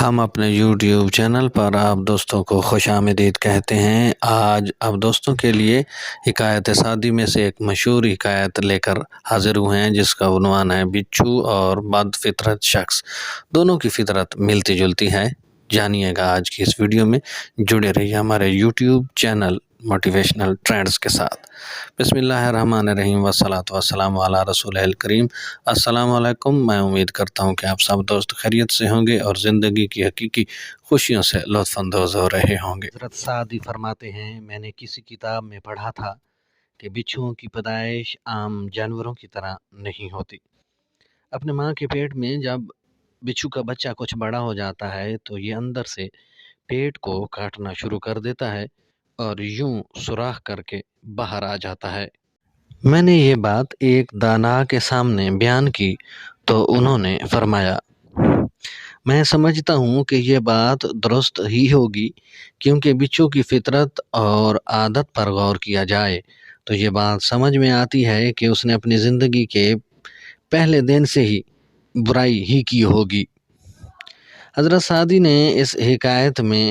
ہم اپنے YouTube channel پر آپ دوستوں کو خوش آمدید کہتے ہیں۔ آج آپ دوستوں کے لیے حکایت سعدی میں سے ایک مشہور حکایت لے کر حاضر ہوئے ہیں، جس کا عنوان ہے بچھو اور بد فطرت شخص۔ دونوں کی فطرت ملتی جلتی ہے۔ جانیے گا آج کی اس ویڈیو میں، جڑے رہیے ہمارے یوٹیوب چینل موٹیویشنل ٹرینڈز کے ساتھ۔ بسم اللہ الرحمن الرحیم والصلاۃ والسلام علی رسول الکریم۔ السلام علیکم۔ میں امید کرتا ہوں کہ آپ سب دوست خیریت سے ہوں گے اور زندگی کی حقیقی خوشیوں سے لطف اندوز ہو رہے ہوں گے۔ حضرت سعدی فرماتے ہیں، میں نے کسی کتاب میں پڑھا تھا کہ بچھوؤں کی پیدائش عام جانوروں کی طرح نہیں ہوتی۔ اپنے ماں کے پیٹ میں جب بچھو کا بچہ کچھ بڑا ہو جاتا ہے تو یہ اندر سے پیٹ کو کاٹنا شروع کر دیتا ہے اور یوں سوراخ کر کے باہر آ جاتا ہے۔ میں نے یہ بات ایک دانا کے سامنے بیان کی تو انہوں نے فرمایا، میں سمجھتا ہوں کہ یہ بات درست ہی ہوگی، کیونکہ بچھو کی فطرت اور عادت پر غور کیا جائے تو یہ بات سمجھ میں آتی ہے کہ اس نے اپنی زندگی کے پہلے دن سے ہی برائی ہی کی ہوگی۔ حضرت سعدی نے اس حکایت میں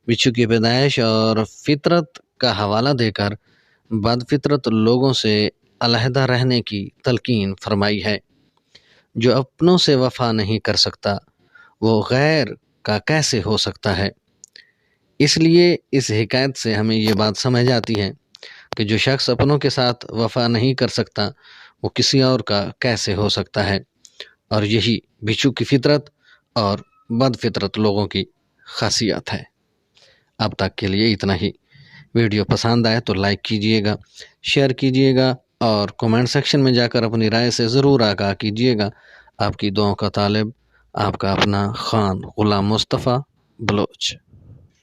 بچھو کی پیدائش اور فطرت کا حوالہ دے کر بد فطرت لوگوں سے علیحدہ رہنے کی تلقین فرمائی ہے۔ جو اپنوں سے وفا نہیں کر سکتا وہ غیر کا کیسے ہو سکتا ہے؟ اس لیے اس حکایت سے ہمیں یہ بات سمجھ آتی ہے کہ جو شخص اپنوں کے ساتھ وفا نہیں کر سکتا وہ کسی اور کا کیسے ہو سکتا ہے، اور یہی بچھو کی فطرت اور بد فطرت لوگوں کی خاصیت ہے۔ اب تک کے لیے اتنا ہی۔ ویڈیو پسند آئے تو لائک کیجئے گا، شیئر کیجئے گا اور کومنٹ سیکشن میں جا کر اپنی رائے سے ضرور آگاہ کیجئے گا۔ آپ کی دعاؤں کا طالب، آپ کا اپنا خان غلام مصطفیٰ بلوچ۔